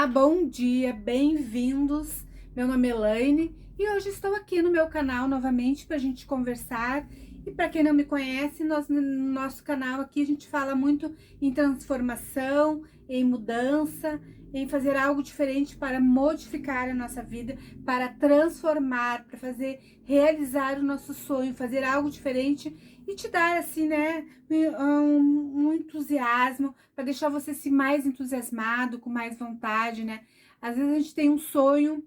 Olá, bom dia, bem-vindos. Meu nome é Elaine e hoje estou aqui no meu canal novamente para a gente conversar. E para quem não me conhece, no nosso canal aqui a gente fala muito em transformação, em mudança, em fazer algo diferente para modificar a nossa vida, para transformar, para fazer realizar o nosso sonho, fazer algo diferente e te dar assim, né, um entusiasmo para deixar você se mais entusiasmado, com mais vontade, né? Às vezes a gente tem um sonho,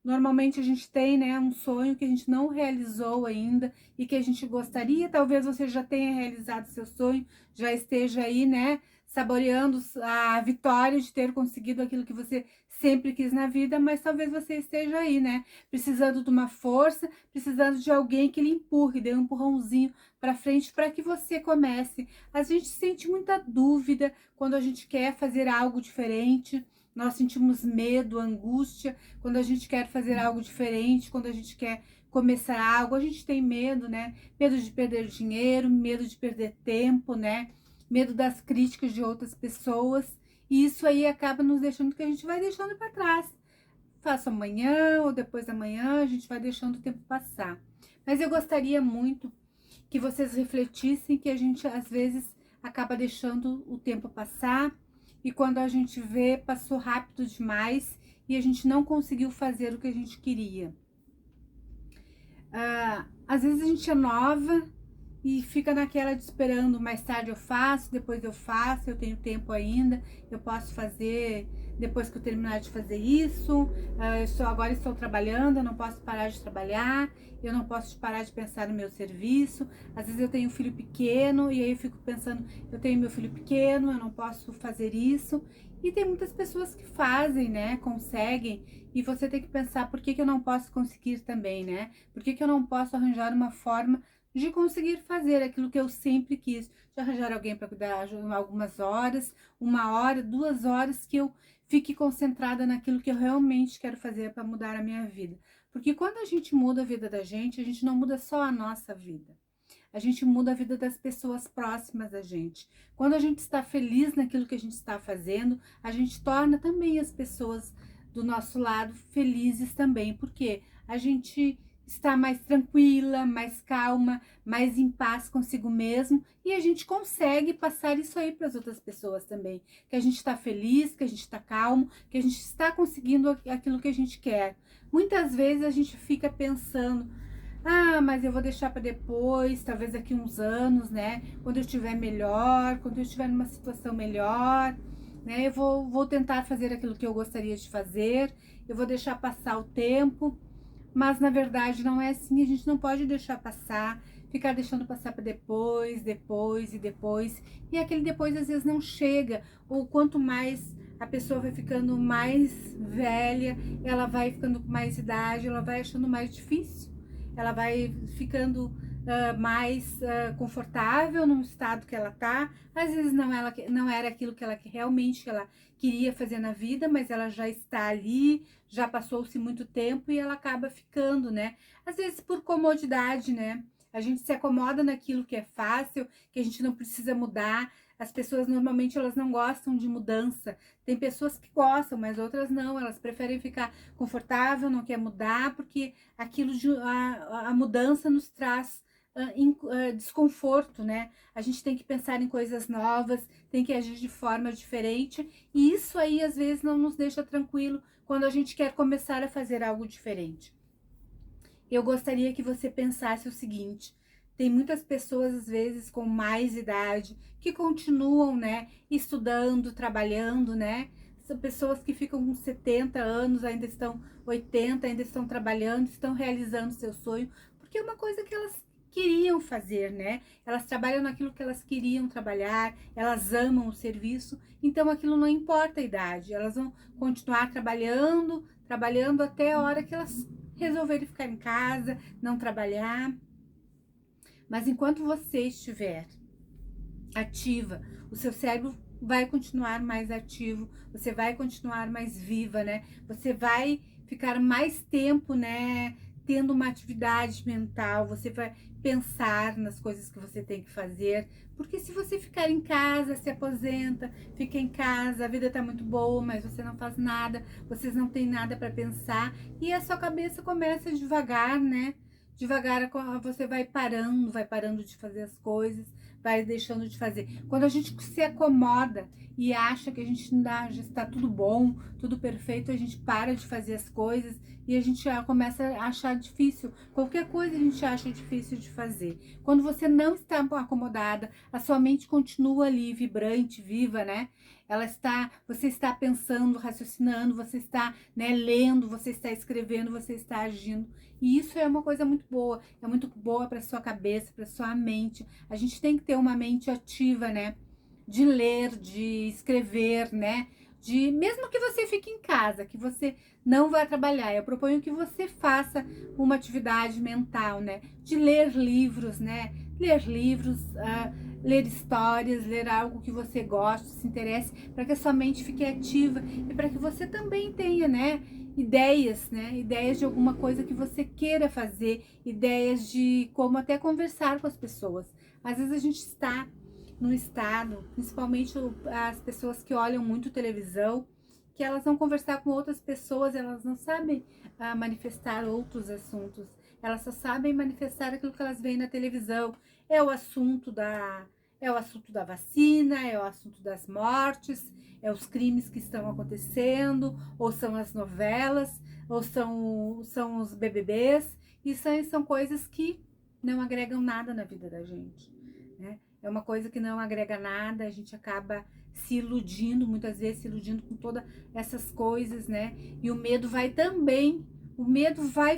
normalmente a gente tem, né, um sonho que a gente não realizou ainda e que a gente gostaria, talvez você já tenha realizado seu sonho, já esteja aí, né, saboreando a vitória de ter conseguido aquilo que você sempre quis na vida, mas talvez você esteja aí, né, precisando de uma força, precisando de alguém que lhe empurre, dê um empurrãozinho para frente para que você comece. A gente sente muita dúvida quando a gente quer fazer algo diferente. Nós sentimos medo, angústia, quando a gente quer fazer algo diferente, quando a gente quer começar algo, a gente tem medo, né? Medo de perder dinheiro, medo de perder tempo, né? Medo das críticas de outras pessoas. E isso aí acaba nos deixando que a gente vai deixando para trás. Faço amanhã ou depois da manhã, a gente vai deixando o tempo passar. Mas eu gostaria muito que vocês refletissem que a gente às vezes acaba deixando o tempo passar e quando a gente vê, passou rápido demais e a gente não conseguiu fazer o que a gente queria. Às vezes a gente é nova e fica naquela de esperando, mais tarde eu faço, depois eu faço, eu tenho tempo ainda, eu posso fazer depois que eu terminar de fazer isso, agora estou trabalhando, eu não posso parar de trabalhar, eu não posso parar de pensar no meu serviço. Às vezes eu tenho um filho pequeno e aí eu fico pensando, eu tenho meu filho pequeno, eu não posso fazer isso. E tem muitas pessoas que fazem, né, conseguem, e você tem que pensar, por que que eu não posso conseguir também, né? Por que que eu não posso arranjar uma forma de conseguir fazer aquilo que eu sempre quis, de arranjar alguém para cuidar algumas horas, 1 hora, 2 horas, que eu fique concentrada naquilo que eu realmente quero fazer para mudar a minha vida. Porque quando a gente muda a vida da gente não muda só a nossa vida. A gente muda a vida das pessoas próximas da gente. Quando a gente está feliz naquilo que a gente está fazendo, a gente torna também as pessoas do nosso lado felizes também, porque a gente está mais tranquila, mais calma, mais em paz consigo mesmo e a gente consegue passar isso aí para as outras pessoas também, que a gente está feliz, que a gente está calmo, que a gente está conseguindo aquilo que a gente quer. Muitas vezes a gente fica pensando, mas eu vou deixar para depois, talvez daqui uns anos, né? Quando eu estiver melhor, quando eu estiver numa situação melhor, né? Eu vou tentar fazer aquilo que eu gostaria de fazer, eu vou deixar passar o tempo, mas na verdade não é assim, a gente não pode deixar passar, ficar deixando passar para depois, depois e depois, e aquele depois às vezes não chega, ou quanto mais a pessoa vai ficando mais velha, ela vai ficando com mais idade, ela vai achando mais difícil, ela vai ficando mais confortável no estado que ela tá. Às vezes não era aquilo que ela realmente ela queria fazer na vida, mas ela já está ali, já passou-se muito tempo e ela acaba ficando, né? Às vezes por comodidade, né? A gente se acomoda naquilo que é fácil, que a gente não precisa mudar. As pessoas normalmente elas não gostam de mudança. Tem pessoas que gostam, mas outras não. Elas preferem ficar confortável, não quer mudar, porque a mudança nos traz desconforto, né? A gente tem que pensar em coisas novas, tem que agir de forma diferente, e isso aí às vezes não nos deixa tranquilo quando a gente quer começar a fazer algo diferente. Eu gostaria que você pensasse o seguinte: tem muitas pessoas, às vezes, com mais idade, que continuam, né, estudando, trabalhando, né? São pessoas que ficam com 70 anos, ainda estão 80, ainda estão trabalhando, estão realizando seu sonho, porque é uma coisa que elas queriam fazer, né? Elas trabalham naquilo que elas queriam trabalhar, elas amam o serviço, então aquilo não importa a idade, elas vão continuar trabalhando, trabalhando até a hora que elas resolverem ficar em casa, não trabalhar. Mas enquanto você estiver ativa, o seu cérebro vai continuar mais ativo, você vai continuar mais viva, né? Você vai ficar mais tempo, né, tendo uma atividade mental, você vai pensar nas coisas que você tem que fazer, porque se você ficar em casa, se aposenta, fica em casa, a vida tá muito boa, mas você não faz nada, vocês não têm nada para pensar, e a sua cabeça começa devagar, né? Devagar você vai parando de fazer as coisas, vai deixando de fazer. Quando a gente se acomoda e acha que a gente já está tudo bom, tudo perfeito, a gente para de fazer as coisas e a gente já começa a achar difícil. Qualquer coisa a gente acha difícil de fazer. Quando você não está acomodada, a sua mente continua ali vibrante, viva, né? Você está pensando, raciocinando, você está, né, lendo, você está escrevendo, você está agindo. E isso é uma coisa muito boa para sua cabeça, para sua mente. A gente tem que ter uma mente ativa, né? De ler, de escrever, né? Mesmo que você fique em casa, que você não vá trabalhar, eu proponho que você faça uma atividade mental, né? De ler livros, né? Ler livros, ler histórias, ler algo que você gosta, se interesse, para que a sua mente fique ativa e para que você também tenha, né? Ideias, né? Ideias de alguma coisa que você queira fazer, ideias de como até conversar com as pessoas. Às vezes a gente está no estado, principalmente as pessoas que olham muito televisão, que elas vão conversar com outras pessoas, elas não sabem manifestar outros assuntos, elas só sabem manifestar aquilo que elas veem na televisão. É o assunto da vacina, é o assunto das mortes, é os crimes que estão acontecendo, ou são as novelas, ou são os BBBs, e são coisas que não agregam nada na vida da gente, né? É uma coisa que não agrega nada, a gente acaba se iludindo, muitas vezes se iludindo com todas essas coisas, né? E o medo vai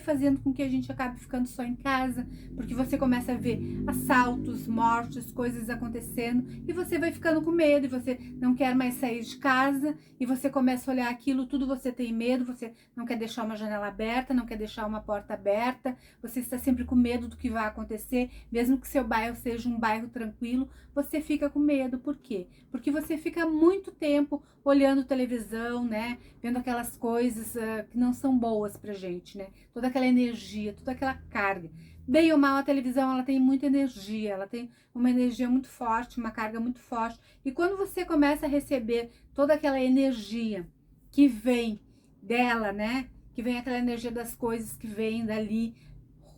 fazendo com que a gente acabe ficando só em casa, porque você começa a ver assaltos, mortes, coisas acontecendo, e você vai ficando com medo, e você não quer mais sair de casa, e você começa a olhar aquilo, tudo você tem medo, você não quer deixar uma janela aberta, não quer deixar uma porta aberta, você está sempre com medo do que vai acontecer, mesmo que seu bairro seja um bairro tranquilo, você fica com medo. Por quê? Porque você fica muito tempo olhando televisão, né? Vendo aquelas coisas que não são boas pra gente, né? Toda aquela energia, toda aquela carga. Bem ou mal, a televisão, ela tem muita energia, ela tem uma energia muito forte, uma carga muito forte. E quando você começa a receber toda aquela energia que vem dela, né? Que vem aquela energia das coisas que vêm dali,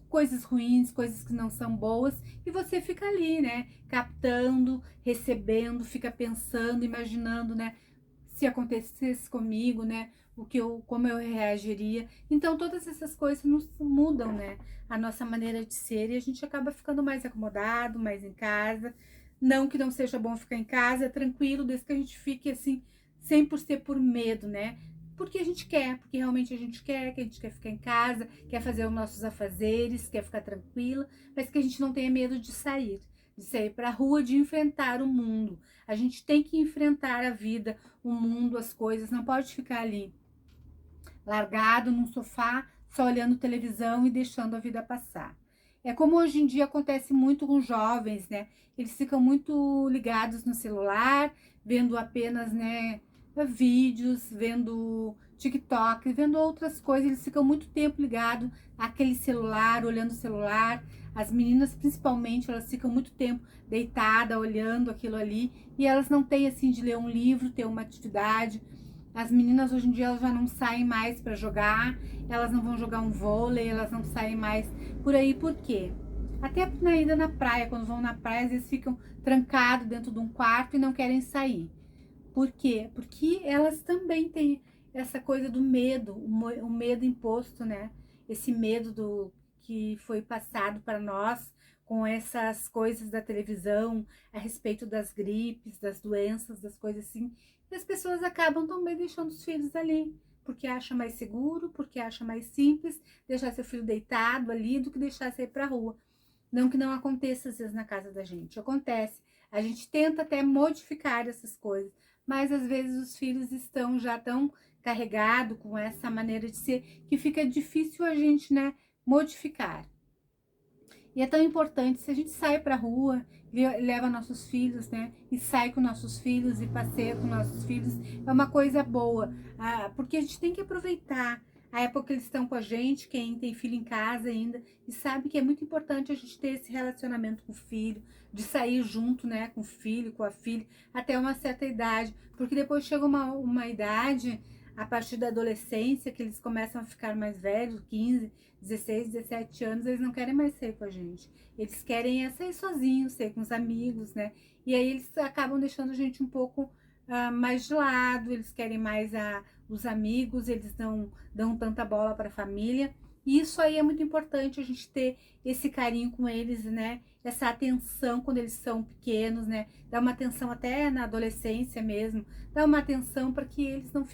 coisas ruins, coisas que não são boas, e você fica ali, né? Captando, recebendo, fica pensando, imaginando, né? Se acontecesse comigo, né? Como eu reagiria. Então, todas essas coisas nos mudam, né? A nossa maneira de ser, e a gente acaba ficando mais acomodado, mais em casa. Não que não seja bom ficar em casa, tranquilo, desde que a gente fique assim, sem ser por medo, né? Porque a gente quer, porque realmente a gente quer, que a gente quer ficar em casa, quer fazer os nossos afazeres, quer ficar tranquila, mas que a gente não tenha medo de sair para a rua, de enfrentar o mundo. A gente tem que enfrentar a vida, o mundo, as coisas, não pode ficar ali largado num sofá, só olhando televisão e deixando a vida passar. É como hoje em dia acontece muito com jovens, né? Eles ficam muito ligados no celular, vendo apenas, né, vídeos, vendo TikTok, vendo outras coisas. Eles ficam muito tempo ligados àquele celular, olhando o celular. As meninas, principalmente, elas ficam muito tempo deitada, olhando aquilo ali, e elas não têm, assim, de ler um livro, ter uma atividade. As meninas hoje em dia elas já não saem mais para jogar, elas não vão jogar um vôlei, elas não saem mais por aí. Por quê? Até na ida na praia, quando vão na praia, às vezes ficam trancados dentro de um quarto e não querem sair. Por quê? Porque elas também têm essa coisa do medo, o medo imposto, né? Esse medo que foi passado para nós com essas coisas da televisão a respeito das gripes, das doenças, das coisas assim. E as pessoas acabam também deixando os filhos ali, porque acha mais seguro, porque acha mais simples deixar seu filho deitado ali do que deixar sair para a rua. Não que não aconteça às vezes na casa da gente, acontece. A gente tenta até modificar essas coisas, mas às vezes os filhos estão já tão carregados com essa maneira de ser que fica difícil a gente, né, modificar. E é tão importante, se a gente sai para a rua, leva nossos filhos, né? E sai com nossos filhos e passeia com nossos filhos, é uma coisa boa, porque a gente tem que aproveitar a época que eles estão com a gente, quem tem filho em casa ainda, e sabe que é muito importante a gente ter esse relacionamento com o filho, de sair junto, né, com o filho, com a filha, até uma certa idade, porque depois chega uma idade, a partir da adolescência, que eles começam a ficar mais velhos, 15, 16, 17 anos, eles não querem mais sair com a gente. Eles querem sair sozinhos, sair com os amigos, né? E aí eles acabam deixando a gente um pouco mais de lado, eles querem mais os amigos, eles não dão tanta bola para a família. E isso aí é muito importante, a gente ter esse carinho com eles, né? Essa atenção quando eles são pequenos, né? Dar uma atenção até na adolescência mesmo, dar uma atenção para que eles não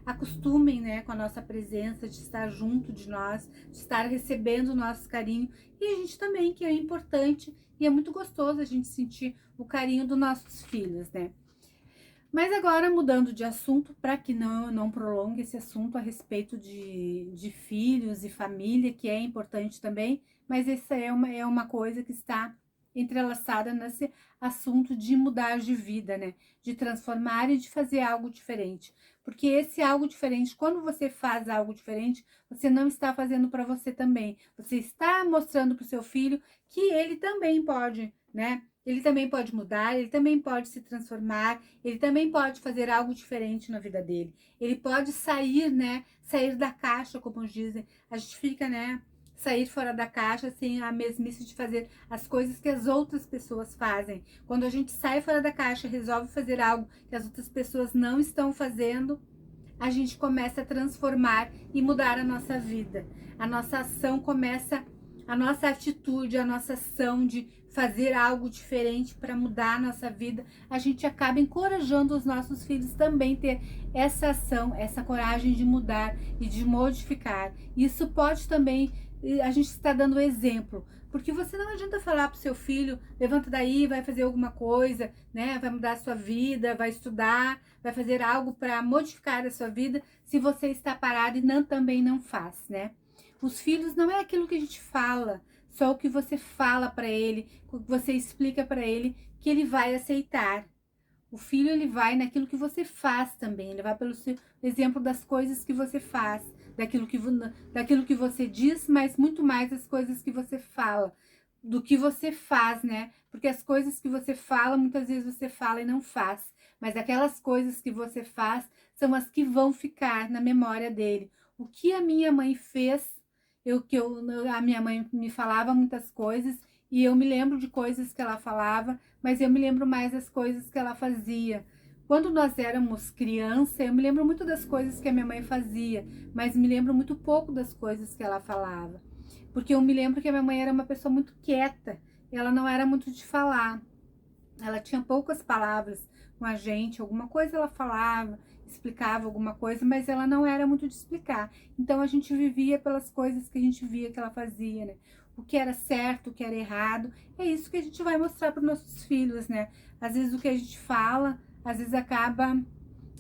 acostumem, né, com a nossa presença, de estar junto de nós, de estar recebendo o nosso carinho. E a gente também, que é importante e é muito gostoso a gente sentir o carinho dos nossos filhos, né? Mas agora, mudando de assunto, para que não prolongue esse assunto a respeito de filhos e família, que é importante também, mas essa é uma coisa que está entrelaçada nesse assunto de mudar de vida, né? De transformar e de fazer algo diferente. Porque esse algo diferente, quando você faz algo diferente, você não está fazendo para você também. Você está mostrando para o seu filho que ele também pode, né? Ele também pode mudar, ele também pode se transformar, ele também pode fazer algo diferente na vida dele. Ele pode sair, né? Sair da caixa, como dizem. A gente fica, né? Sair fora da caixa sem a mesmice de fazer as coisas que as outras pessoas fazem. Quando a gente sai fora da caixa, resolve fazer algo que as outras pessoas não estão fazendo, a gente começa a transformar e mudar a nossa vida. A nossa ação começa, a nossa atitude, a nossa ação de fazer algo diferente para mudar a nossa vida, a gente acaba encorajando os nossos filhos também ter essa ação, essa coragem de mudar e de modificar. Isso pode também, a gente está dando exemplo, porque você não adianta falar para o seu filho, levanta daí, vai fazer alguma coisa, né? Vai mudar a sua vida, vai estudar, vai fazer algo para modificar a sua vida, se você está parado e também não faz, né? Os filhos não é aquilo que a gente fala, só o que você fala para ele, o que você explica para ele, que ele vai aceitar. O filho, ele vai naquilo que você faz também, ele vai pelo seu exemplo das coisas que você faz, daquilo que você diz, mas muito mais das coisas que você fala, do que você faz, né? Porque as coisas que você fala, muitas vezes você fala e não faz, mas aquelas coisas que você faz são as que vão ficar na memória dele. O que a minha mãe fez, a minha mãe me falava muitas coisas e eu me lembro de coisas que ela falava, mas eu me lembro mais das coisas que ela fazia. Quando nós éramos criança, eu me lembro muito das coisas que a minha mãe fazia, mas me lembro muito pouco das coisas que ela falava. Porque eu me lembro que a minha mãe era uma pessoa muito quieta, ela não era muito de falar. Ela tinha poucas palavras com a gente, alguma coisa ela falava, explicava alguma coisa, mas ela não era muito de explicar. Então a gente vivia pelas coisas que a gente via que ela fazia, né? O que era certo, o que era errado, é isso que a gente vai mostrar para os nossos filhos, né? Às vezes o que a gente fala, às vezes acaba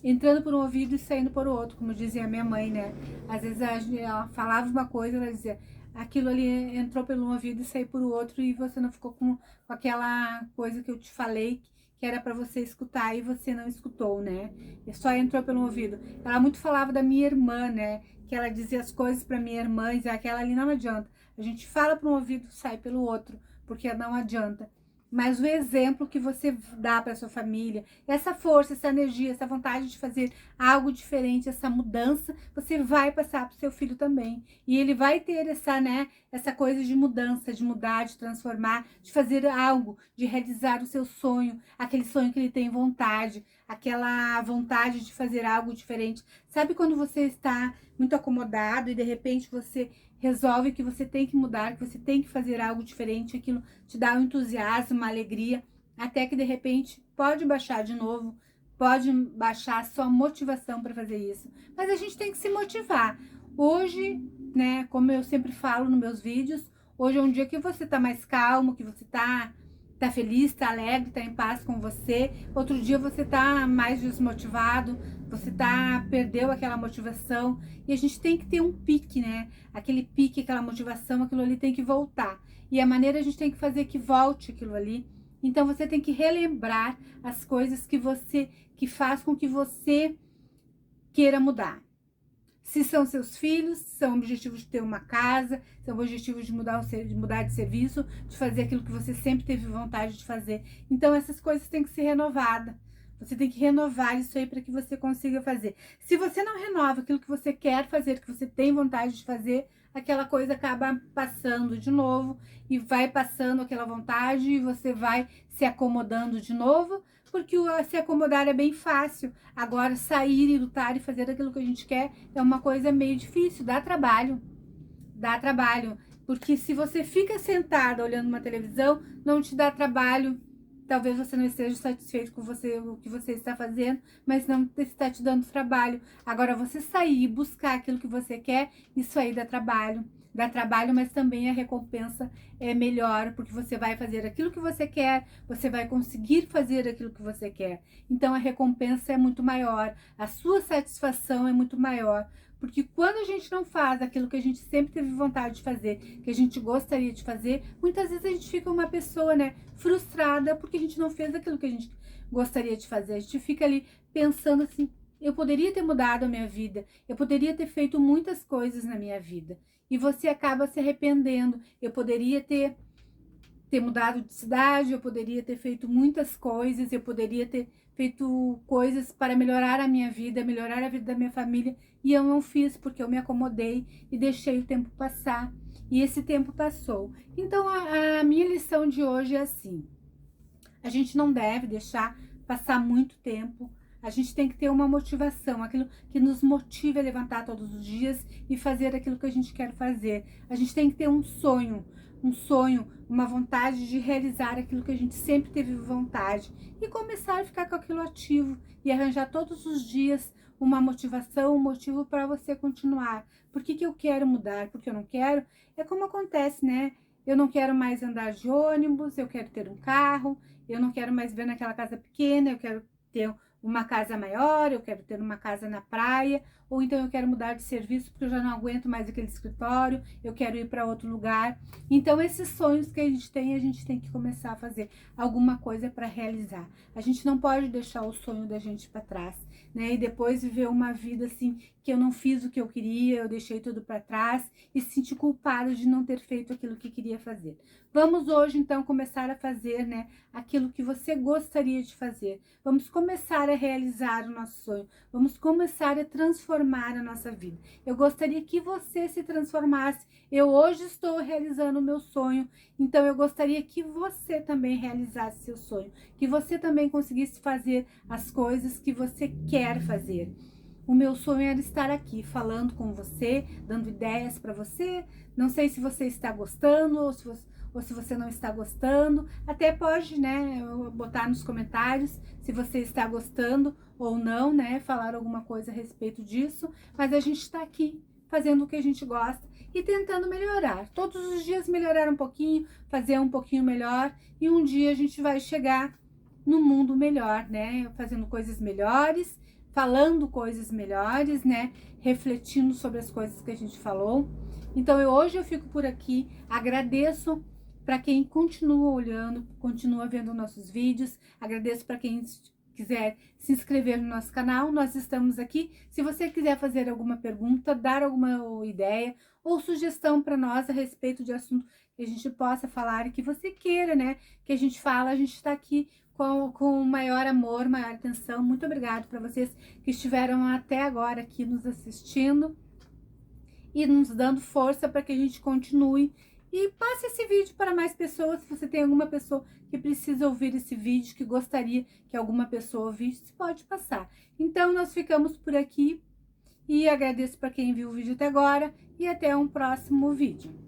entrando por um ouvido e saindo por outro, como dizia a minha mãe, né? Às vezes ela falava uma coisa, ela dizia, aquilo ali entrou pelo ouvido e saiu por outro e você não ficou com aquela coisa que eu te falei que era para você escutar e você não escutou, né? E só entrou pelo ouvido. Ela muito falava da minha irmã, né? Que ela dizia as coisas para minha irmã e dizia, aquela ali não adianta. A gente fala para um ouvido, sai pelo outro, porque não adianta. Mas o exemplo que você dá para sua família, essa força, essa energia, essa vontade de fazer algo diferente, essa mudança, você vai passar para o seu filho também. E ele vai ter essa coisa de mudança, de mudar, de transformar, de fazer algo, de realizar o seu sonho, aquele sonho que ele tem vontade, aquela vontade de fazer algo diferente. Sabe quando você está muito acomodado e de repente você resolve que você tem que mudar, que você tem que fazer algo diferente, aquilo te dá um entusiasmo, uma alegria, até que de repente pode baixar de novo, pode baixar a sua motivação para fazer isso. Mas a gente tem que se motivar. Hoje, né, como eu sempre falo nos meus vídeos, hoje é um dia que você tá mais calmo, que você tá feliz, tá alegre, tá em paz com você. Outro dia você tá mais desmotivado, você perdeu aquela motivação. E a gente tem que ter um pique, né? Aquele pique, aquela motivação, aquilo ali tem que voltar. E a maneira a gente tem que fazer que volte aquilo ali. Então você tem que relembrar as coisas que faz com que você queira mudar. Se são seus filhos, se são objetivos de ter uma casa, são objetivos de mudar de serviço, de fazer aquilo que você sempre teve vontade de fazer. Então, essas coisas têm que ser renovadas. Você tem que renovar isso aí para que você consiga fazer. Se você não renova aquilo que você quer fazer, que você tem vontade de fazer, aquela coisa acaba passando de novo e vai passando aquela vontade e você vai se acomodando de novo, porque se acomodar é bem fácil. Agora, sair e lutar e fazer aquilo que a gente quer é uma coisa meio difícil, dá trabalho. Dá trabalho, porque se você fica sentada olhando uma televisão, não te dá trabalho. Talvez você não esteja satisfeito com o que você está fazendo, mas não está te dando trabalho. Agora, você sair e buscar aquilo que você quer, isso aí dá trabalho. Dá trabalho, mas também a recompensa é melhor, porque você vai fazer aquilo que você quer, você vai conseguir fazer aquilo que você quer. Então, a recompensa é muito maior, a sua satisfação é muito maior. Porque quando a gente não faz aquilo que a gente sempre teve vontade de fazer, que a gente gostaria de fazer, muitas vezes a gente fica uma pessoa, né, frustrada porque a gente não fez aquilo que a gente gostaria de fazer. A gente fica ali pensando assim, eu poderia ter mudado a minha vida, eu poderia ter feito muitas coisas na minha vida. E você acaba se arrependendo. Eu poderia ter mudado de cidade, eu poderia ter feito muitas coisas, eu poderia ter feito coisas para melhorar a minha vida, melhorar a vida da minha família, e eu não fiz porque eu me acomodei e deixei o tempo passar, e esse tempo passou. Então, a minha lição de hoje é assim: a gente não deve deixar passar muito tempo, a gente tem que ter uma motivação, aquilo que nos motive a levantar todos os dias e fazer aquilo que a gente quer fazer. A gente tem que ter um sonho, uma vontade de realizar aquilo que a gente sempre teve vontade e começar a ficar com aquilo ativo e arranjar todos os dias uma motivação, um motivo para você continuar. Por que eu quero mudar? Porque eu não quero? É como acontece, né? Eu não quero mais andar de ônibus, eu quero ter um carro, eu não quero mais ver naquela casa pequena, eu quero ter uma casa maior, eu quero ter uma casa na praia, ou então eu quero mudar de serviço porque eu já não aguento mais aquele escritório, eu quero ir para outro lugar. Então, esses sonhos que a gente tem que começar a fazer alguma coisa para realizar. A gente não pode deixar o sonho da gente para trás, né? E depois viver uma vida assim, que eu não fiz o que eu queria, eu deixei tudo para trás e se sentir culpada de não ter feito aquilo que queria fazer. Vamos hoje, então, começar a fazer, né, aquilo que você gostaria de fazer. Vamos começar a realizar o nosso sonho. Vamos começar a transformar a nossa vida. Eu gostaria que você se transformasse. Eu hoje estou realizando o meu sonho, então eu gostaria que você também realizasse seu sonho, que você também conseguisse fazer as coisas que você quer fazer. O meu sonho era estar aqui falando com você, dando ideias para você. Não sei se você está gostando ou se você não está gostando. Até pode, né, botar nos comentários se você está gostando ou não, né, falar alguma coisa a respeito disso. Mas a gente está aqui fazendo o que a gente gosta e tentando melhorar. Todos os dias melhorar um pouquinho, fazer um pouquinho melhor, e um dia a gente vai chegar no mundo melhor, né, fazendo coisas melhores, falando coisas melhores, né, refletindo sobre as coisas que a gente falou. Então, hoje eu fico por aqui, agradeço para quem continua olhando, continua vendo nossos vídeos, agradeço para quem quiser se inscrever no nosso canal, nós estamos aqui. Se você quiser fazer alguma pergunta, dar alguma ideia ou sugestão para nós a respeito de assunto que a gente possa falar e que você queira, né, que a gente fala, a gente está aqui com maior amor, maior atenção. Muito obrigada para vocês que estiveram até agora aqui nos assistindo e nos dando força para que a gente continue. E passe esse vídeo para mais pessoas. Se você tem alguma pessoa que precisa ouvir esse vídeo, que gostaria que alguma pessoa ouvisse, pode passar. Então, nós ficamos por aqui e agradeço para quem viu o vídeo até agora e até um próximo vídeo.